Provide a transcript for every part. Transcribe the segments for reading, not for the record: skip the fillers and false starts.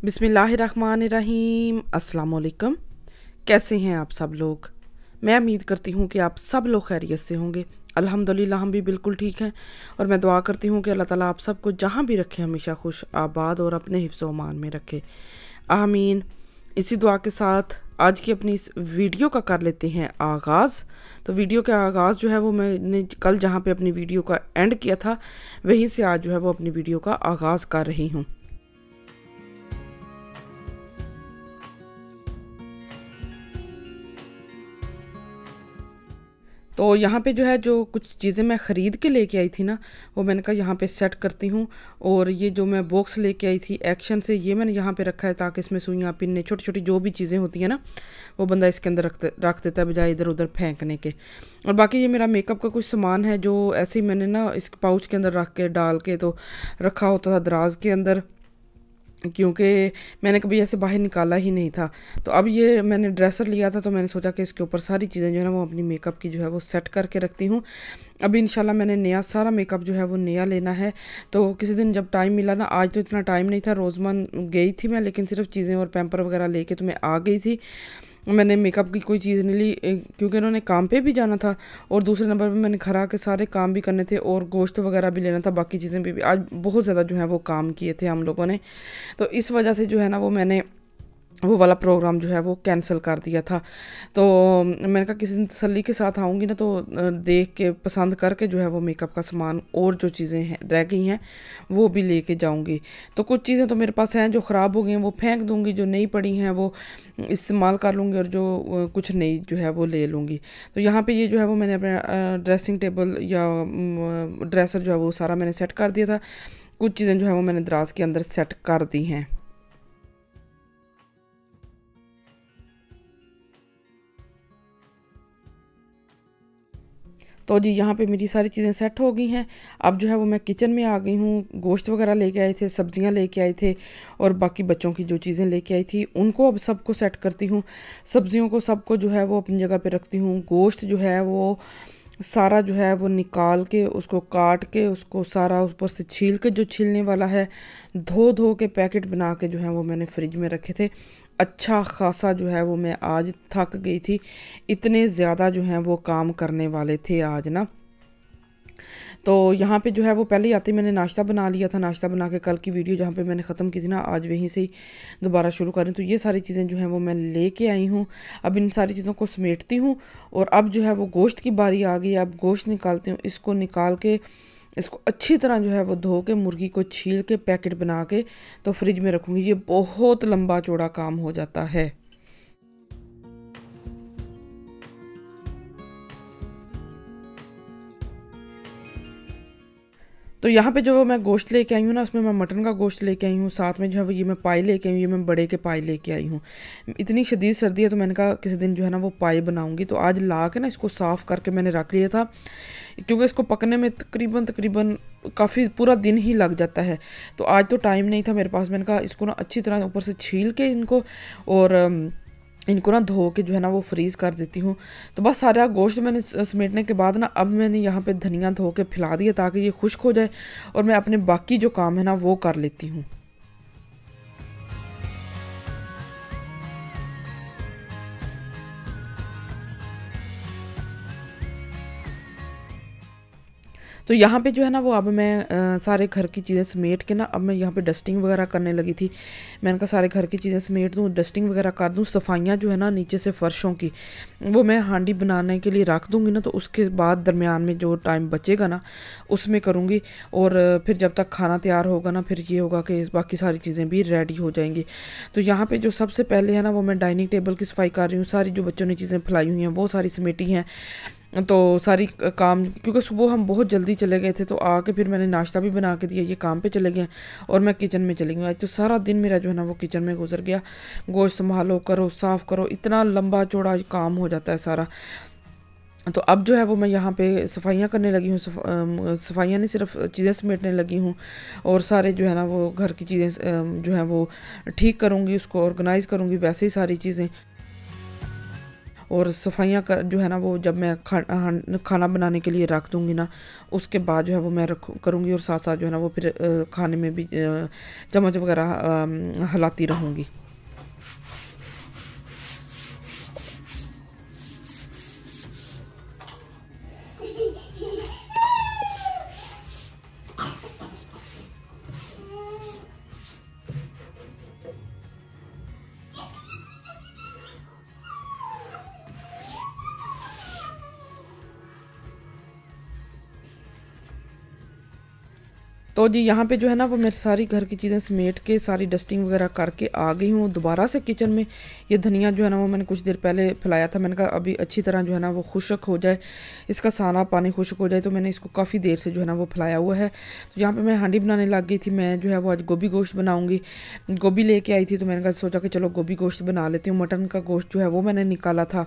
बिस्मिल्लाहिर्रहमानिर्रहीम। अस्सलाम वालेकुम। कैसे हैं आप सब लोग? मैं उम्मीद करती हूँ कि आप सब लोग खैरियत से होंगे। अल्हम्दुलिल्लाह हम भी बिल्कुल ठीक हैं और मैं दुआ करती हूँ कि अल्लाह ताला आप सबको जहाँ भी रखे हमेशा खुश आबाद और अपने हिफ्ज़ व अमान में रखे, आमीन। इसी दुआ के साथ आज की अपनी इस वीडियो का कर लेते हैं आगाज़। तो वीडियो का आगाज़ जो है वो मैंने कल जहाँ पे अपनी वीडियो का एंड किया था वहीं से आज जो है वो अपनी वीडियो का आगाज़ कर रही हूँ। तो यहाँ पे जो है जो कुछ चीज़ें मैं ख़रीद के लेके आई थी ना, वो मैंने कहा यहाँ पे सेट करती हूँ। और ये जो मैं बॉक्स लेके आई थी एक्शन से, ये मैंने यहाँ पे रखा है ताकि इसमें सुइयाँ पिन्ने छोटी छोटी जो भी चीज़ें होती हैं ना, वो बंदा इसके अंदर रख देता है बजाय इधर उधर फेंकने के। और बाकी ये मेरा मेकअप का कुछ सामान है जो ऐसे ही मैंने ना इस पाउच के अंदर रख के डाल के तो रखा होता था दराज के अंदर, क्योंकि मैंने कभी ऐसे बाहर निकाला ही नहीं था। तो अब ये मैंने ड्रेसर लिया था तो मैंने सोचा कि इसके ऊपर सारी चीज़ें जो है ना वो अपनी मेकअप की जो है वो सेट करके रखती हूँ। अभी इंशाल्लाह मैंने नया सारा मेकअप जो है वो नया लेना है। तो किसी दिन जब टाइम मिला ना, आज तो इतना टाइम नहीं था, रोज़मन गई थी मैं, लेकिन सिर्फ चीज़ें और पैम्पर वगैरह लेके तो मैं आ गई थी। मैंने मेकअप की कोई चीज़ नहीं ली क्योंकि उन्होंने काम पे भी जाना था और दूसरे नंबर पे मैंने घर आके सारे काम भी करने थे और गोश्त वगैरह भी लेना था, बाकी चीज़ें भी आज बहुत ज़्यादा जो है वो काम किए थे हम लोगों ने। तो इस वजह से जो है ना वो मैंने वो वाला प्रोग्राम जो है वो कैंसिल कर दिया था। तो मैंने कहा किसी दिन तसल्ली के साथ आऊँगी ना तो देख के पसंद करके जो है वो मेकअप का सामान और जो चीज़ें हैं रह गई हैं वो भी लेके जाऊँगी। तो कुछ चीज़ें तो मेरे पास हैं जो ख़राब हो गई हैं वो फेंक दूँगी, जो नई पड़ी हैं वो इस्तेमाल कर लूँगी और जो कुछ नई जो है वो ले लूँगी। तो यहाँ पे ये जो है वो मैंने अपना ड्रेसिंग टेबल या ड्रेसर जो है वो सारा मैंने सेट कर दिया था। कुछ चीज़ें जो है वो मैंने दराज के अंदर सेट कर दी हैं। तो जी यहाँ पे मेरी सारी चीज़ें सेट हो गई हैं। अब जो है वो मैं किचन में आ गई हूँ। गोश्त वगैरह लेके आए थे, सब्जियाँ लेके आए थे और बाकी बच्चों की जो चीज़ें लेके आई थी उनको अब सबको सेट करती हूँ। सब्जियों को सबको जो है वो अपनी जगह पे रखती हूँ। गोश्त जो है वो सारा जो है वो निकाल के उसको काट के उसको सारा ऊपर से छील के, जो छीलने वाला है धो धो के पैकेट बना के जो है वो मैंने फ्रिज में रखे थे। अच्छा खासा जो है वो मैं आज थक गई थी, इतने ज़्यादा जो हैं वो काम करने वाले थे आज ना। तो यहाँ पे जो है वो पहले ही आते ही मैंने नाश्ता बना लिया था। नाश्ता बना के कल की वीडियो जहाँ पे मैंने ख़त्म की थी ना, आज वहीं से ही दोबारा शुरू कर रही हूँ। तो ये सारी चीज़ें जो हैं वो मैं लेके आई हूँ। अब इन सारी चीज़ों को समेटती हूँ और अब जो है वो गोश्त की बारी आ गई। अब गोश्त निकालती हूँ, इसको निकाल के इसको अच्छी तरह जो है वो धो के मुर्गी को छील के पैकेट बना के तो फ्रिज में रखूँगी। ये बहुत लंबा चौड़ा काम हो जाता है। तो यहाँ पे जो मैं गोश्त लेके आई हूँ ना, उसमें मैं मटन का गोश्त लेके आई हूँ, साथ में जो है वो ये मैं पाई लेके आई हूँ, ये मैं बड़े के पाई लेके आई हूँ। इतनी शदीद सर्दी है तो मैंने कहा किसी दिन जो है ना वो पाई बनाऊँगी। तो आज ला के ना इसको साफ़ करके मैंने रख लिया था, क्योंकि इसको पकने में तकरीबन तकरीबन काफ़ी पूरा दिन ही लग जाता है। तो आज तो टाइम नहीं था मेरे पास, मैंने कहा इसको ना अच्छी तरह ऊपर से छील के इनको और इनको ना धो के जो है ना वो फ्रीज़ कर देती हूँ। तो बस सारा गोश्त मैंने समेटने के बाद ना अब मैंने यहाँ पे धनिया धो के फैला दिया ताकि ये खुश्क हो जाए और मैं अपने बाकी जो काम है ना वो कर लेती हूँ। तो यहाँ पे जो है ना वो अब मैं सारे घर की चीज़ें समेट के ना अब मैं यहाँ पे डस्टिंग वगैरह करने लगी थी। मैंने कहा सारे घर की चीज़ें समेट दूँ, डस्टिंग वगैरह कर दूँ। सफाइयाँ जो है ना नीचे से फ़र्शों की वो मैं हांडी बनाने के लिए रख दूँगी ना, तो उसके बाद दरमियान में जो टाइम बचेगा ना उसमें करूँगी। और फिर जब तक खाना तैयार होगा ना फिर ये होगा कि बाकी सारी चीज़ें भी रेडी हो जाएंगी। तो यहाँ पर जो सबसे पहले है ना वो मैं डाइनिंग टेबल की सफाई कर रही हूँ। सारी जो बच्चों ने चीज़ें फैलाई हुई हैं वो सारी समेटी हैं। तो सारी काम, क्योंकि सुबह हम बहुत जल्दी चले गए थे तो आके फिर मैंने नाश्ता भी बना के दिया, ये काम पे चले गए और मैं किचन में चली गई। आज तो सारा दिन मेरा जो है ना वो किचन में गुजर गया। गोश्त संभालो, करो, साफ़ करो, इतना लंबा चौड़ा काम हो जाता है सारा। तो अब जो है वो मैं यहाँ पे सफाइयाँ करने लगी हूँ। सफाइयाँ नहीं, सिर्फ चीज़ें समेटने लगी हूँ और सारे जो है ना वो घर की चीज़ें जो है वो ठीक करूँगी, उसको ऑर्गेनाइज़ करूँगी, वैसे ही सारी चीज़ें। और सफाइयाँ कर जो है ना वो जब मैं खाना बनाने के लिए रख दूँगी ना, उसके बाद जो है वो मैं करूँगी, और साथ साथ जो है ना वो फिर खाने में भी चम्मच वगैरह हिलाती रहूँगी। तो जी यहाँ पे जो है ना वो मेरी सारी घर की चीज़ें समेट के सारी डस्टिंग वगैरह करके आ गई हूँ दोबारा से किचन में। ये धनिया जो है ना वो मैंने कुछ देर पहले फैलाया था, मैंने कहा अभी अच्छी तरह जो है ना वो खुश्क हो जाए, इसका सारा पानी खुश्क हो जाए, तो मैंने इसको काफ़ी देर से जो है ना वो फैलाया हुआ है। तो यहाँ पर मैं हांडी बनाने लग गई थी। मैं जो है वो आज गोभी गोश्त बनाऊँगी। गोभी लेके आई थी तो मैंने कहा सोचा कि चलो गोभी गोश्त बना लेती हूँ। मटन का गोश्त जो है वो मैंने निकाला था।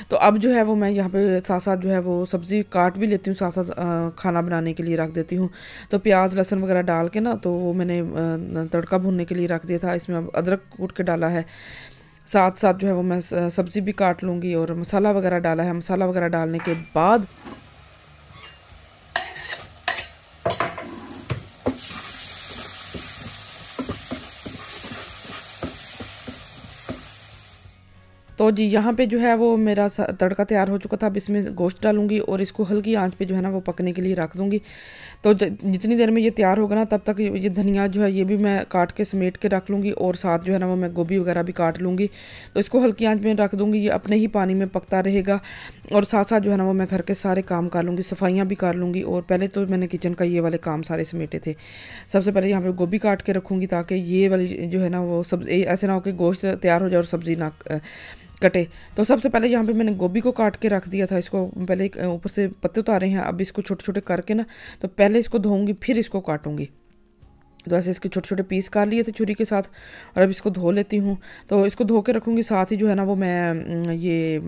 तो अब जो है वो मैं यहाँ पे साथ साथ जो है वो सब्ज़ी काट भी लेती हूँ, साथ साथ खाना बनाने के लिए रख देती हूँ। तो प्याज लहसुन वगैरह डाल के ना तो वो मैंने तड़का भूनने के लिए रख दिया था। इसमें अब अदरक कूट के डाला है, साथ साथ जो है वो मैं सब्ज़ी भी काट लूँगी और मसाला वगैरह डाला है। मसाला वगैरह डालने के बाद तो जी यहाँ पे जो है वो मेरा तड़का तैयार हो चुका था। अब इसमें गोश्त डालूंगी और इसको हल्की आंच पे जो है ना वो पकने के लिए रख दूंगी। तो जितनी देर में ये तैयार होगा ना तब तक ये धनिया जो है ये भी मैं काट के समेट के रख लूँगी, और साथ जो है ना वो मैं गोभी वगैरह भी काट लूँगी। तो इसको हल्की आंच में रख दूँगी, ये अपने ही पानी में पकता रहेगा, और साथ साथ जो है ना वो मैं घर के सारे काम कर लूँगी, सफाइयाँ भी कर लूँगी। और पहले तो मैंने किचन का ये वाले काम सारे समेटे थे। सबसे पहले यहाँ पर गोभी काट के रखूँगी ताकि ये वाली जो है ना वो सब ऐसे ना हो कि गोश्त तैयार हो जाए और सब्ज़ी ना कटे। तो सबसे पहले यहाँ पे मैंने गोभी को काट के रख दिया था। इसको पहले ऊपर से पत्ते उतारे हैं, अब इसको छोटे छोटे करके ना तो पहले इसको धोऊंगी फिर इसको काटूंगी। तो ऐसे इसके छोटे छोटे पीस काट लिए थे छुरी के साथ, और अब इसको धो लेती हूँ। तो इसको धो के रखूँगी, साथ ही जो है ना वो मैं ये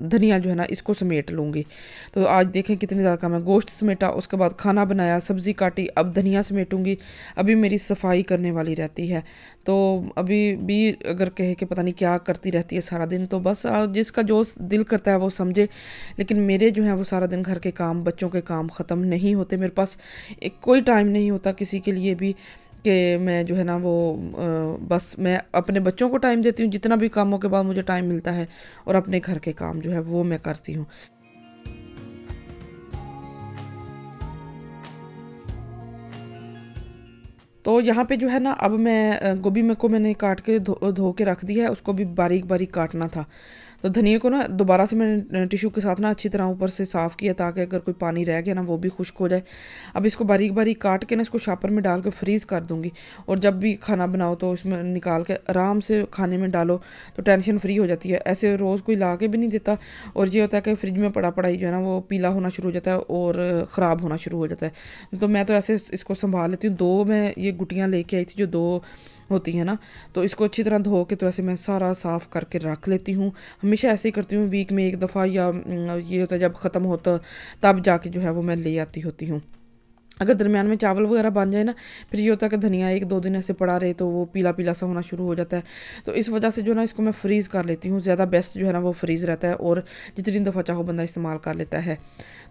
धनिया जो है ना इसको समेट लूँगी। तो आज देखें कितनी ज़्यादा काम है। गोश्त समेटा, उसके बाद खाना बनाया, सब्ज़ी काटी, अब धनिया समेटूँगी। अभी मेरी सफाई करने वाली रहती है। तो अभी भी अगर कहे कि पता नहीं क्या करती रहती है सारा दिन, तो बस जिसका जो दिल करता है वो समझे। लेकिन मेरे जो है वो सारा दिन घर के काम, बच्चों के काम ख़त्म नहीं होते। मेरे पास कोई टाइम नहीं होता किसी के लिए भी कि मैं जो है ना वो बस मैं अपने बच्चों को टाइम देती हूँ जितना भी कामों के बाद मुझे टाइम मिलता है, और अपने घर के काम जो है वो मैं करती हूँ। तो यहाँ पे जो है ना अब मैं गोभी में को मैंने काट के धो के रख दिया है, उसको भी बारीक बारीक काटना था। तो धनिया को ना दोबारा से मैंने टिश्यू के साथ ना अच्छी तरह ऊपर से साफ़ किया ताकि अगर कोई पानी रह गया ना वो भी खुश्क हो जाए। अब इसको बारीक बारीक काट के ना इसको शॉपर में डाल के फ्रीज़ कर दूँगी, और जब भी खाना बनाओ तो इसमें निकाल के आराम से खाने में डालो तो टेंशन फ्री हो जाती है। ऐसे रोज़ कोई ला के भी नहीं देता, और ये होता है कि फ्रिज में पड़ा पड़ा ही जो है ना वो पीला होना शुरू हो जाता है और ख़राब होना शुरू हो जाता है। तो मैं तो ऐसे इसको संभाल लेती हूँ। 2 मैं ये गुटियाँ लेके आई थी जो 2 होती है ना, तो इसको अच्छी तरह धो के तो ऐसे मैं सारा साफ़ करके रख लेती हूँ। हमेशा ऐसे ही करती हूँ, वीक में एक दफ़ा, या ये होता है जब ख़त्म होता तब जाके जो है वो मैं ले आती होती हूँ। अगर दरमियान में चावल वगैरह बन जाए ना, फिर ये होता है कि धनिया 1-2 दिन ऐसे पड़ा रहे तो वो पीला पीला सा होना शुरू हो जाता है। तो इस वजह से जो ना इसको मैं फ्रीज़ कर लेती हूँ। ज़्यादा बेस्ट जो है ना वो फ्रीज़ रहता है, और जितनी दफ़ा चाहो बंदा इस्तेमाल कर लेता है।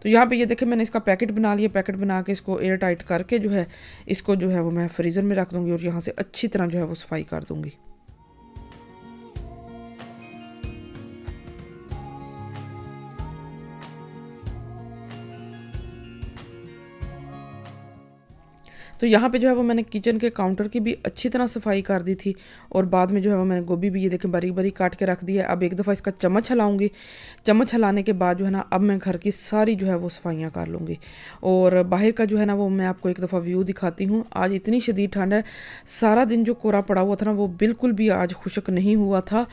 तो यहाँ पे ये देखें मैंने इसका पैकेट बना लिया। पैकेट बना के इसको एयर टाइट करके जो है इसको जो है वो मैं फ्रीज़र में रख दूँगी, और यहाँ से अच्छी तरह जो है वो सफाई कर दूँगी। तो यहाँ पे जो है वो मैंने किचन के काउंटर की भी अच्छी तरह सफाई कर दी थी, और बाद में जो है वो मैंने गोभी भी ये देखें बारीक बारीक काट के रख दिया है। अब एक दफ़ा इसका चम्मच हिलाऊंगी। चम्मच हिलाने के बाद जो है ना अब मैं घर की सारी जो है वो सफाइयाँ कर लूँगी। और बाहर का जो है ना वो मैं आपको एक दफ़ा व्यू दिखाती हूँ। आज इतनी शदीद ठंड है, सारा दिन जो कोरा पड़ा हुआ था ना वो बिल्कुल भी आज खुश्क नहीं हुआ था।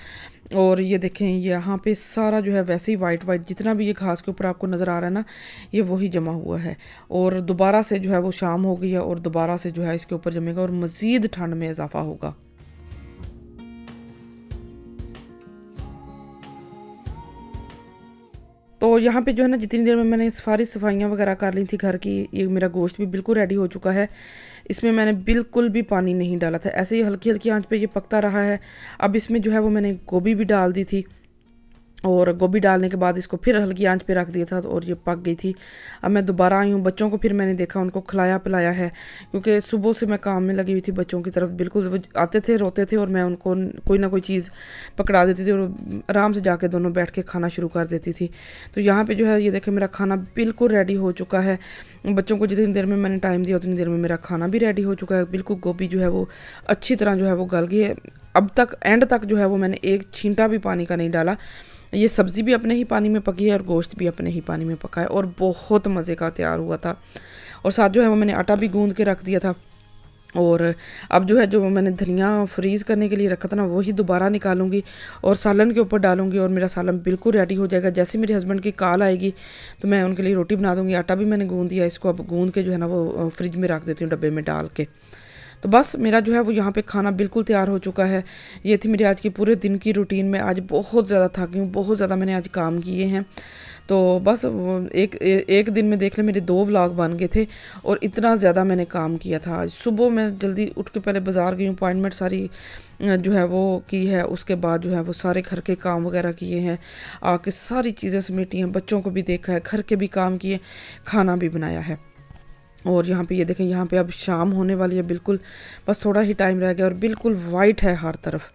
और ये देखें यहाँ पे सारा जो है वैसे ही वाइट वाइट जितना भी ये घास के ऊपर आपको नज़र आ रहा है ना, ये वही जमा हुआ है। और दोबारा से जो है वो शाम हो गई है, और दोबारा से जो है इसके ऊपर जमेगा और मज़ीद ठंड में इजाफा होगा। तो यहाँ पे जो है ना जितनी देर में मैंने सारी सफाइयाँ वगैरह कर ली थी घर की, ये मेरा गोश्त भी बिल्कुल रेडी हो चुका है। इसमें मैंने बिल्कुल भी पानी नहीं डाला था, ऐसे ही हल्की हल्की आंच पे ये पकता रहा है। अब इसमें जो है वो मैंने गोभी भी डाल दी थी, और गोभी डालने के बाद इसको फिर हल्की आंच पे रख दिया था और ये पक गई थी। अब मैं दोबारा आई हूँ, बच्चों को फिर मैंने देखा, उनको खिलाया पिलाया है, क्योंकि सुबह से मैं काम में लगी हुई थी बच्चों की तरफ। बिल्कुल वो आते थे, रोते थे, और मैं उनको कोई ना कोई चीज़ पकड़ा देती थी और आराम से जाके दोनों बैठ के खाना शुरू कर देती थी। तो यहाँ पर जो है ये देखें, मेरा खाना बिल्कुल रेडी हो चुका है। बच्चों को जितनी देर में मैंने टाइम दिया उतनी देर में मेरा खाना भी रेडी हो चुका है। बिल्कुल गोभी जो है वो अच्छी तरह जो है वो गल गई है। अब तक एंड तक जो है वो मैंने एक छींटा भी पानी का नहीं डाला। ये सब्ज़ी भी अपने ही पानी में पकी है और गोश्त भी अपने ही पानी में पका है और बहुत मज़े का तैयार हुआ था। और साथ जो है वो मैंने आटा भी गूंद के रख दिया था। और अब जो है जो मैंने धनिया फ्रीज़ करने के लिए रखा था ना, वही दोबारा निकालूंगी और सालन के ऊपर डालूंगी और मेरा सालन बिल्कुल रेडी हो जाएगा। जैसे मेरे हस्बैंड की कॉल आएगी तो मैं उनके लिए रोटी बना दूंगी। आटा भी मैंने गूंद दिया, इसको अब गूंद के जो है ना वो फ्रिज में रख देती हूँ डब्बे में डाल के। तो बस मेरा जो है वो यहाँ पे खाना बिल्कुल तैयार हो चुका है। ये थी मेरी आज की पूरे दिन की रूटीन में। आज बहुत ज़्यादा थकी हूँ, बहुत ज़्यादा मैंने आज काम किए हैं। तो बस एक दिन में देख ले मेरे 2 व्लॉग बन गए थे और इतना ज़्यादा मैंने काम किया था। आज सुबह मैं जल्दी उठ के पहले बाज़ार गई हूँ, अपॉइंटमेंट सारी जो है वो की है। उसके बाद जो है वो सारे घर के काम वगैरह किए हैं, आके सारी चीज़ें समेटी हैं, बच्चों को भी देखा है, घर के भी काम किए, खाना भी बनाया है। और यहाँ पे ये देखें, यहाँ पे अब शाम होने वाली है बिल्कुल, बस थोड़ा ही टाइम रह गया और बिल्कुल वाइट है हर तरफ।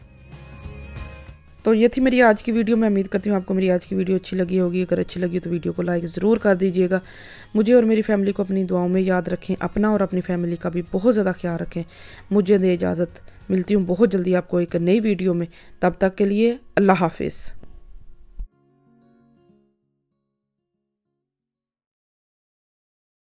तो ये थी मेरी आज की वीडियो। मैं उम्मीद करती हूँ आपको मेरी आज की वीडियो अच्छी लगी होगी। अगर अच्छी लगी तो वीडियो को लाइक ज़रूर कर दीजिएगा। मुझे और मेरी फैमिली को अपनी दुआओं में याद रखें। अपना और अपनी फैमिली का भी बहुत ज़्यादा ख्याल रखें। मुझे दे इजाज़त, मिलती हूँ बहुत जल्दी आपको एक नई वीडियो में। तब तक के लिए अल्लाह हाफिज़।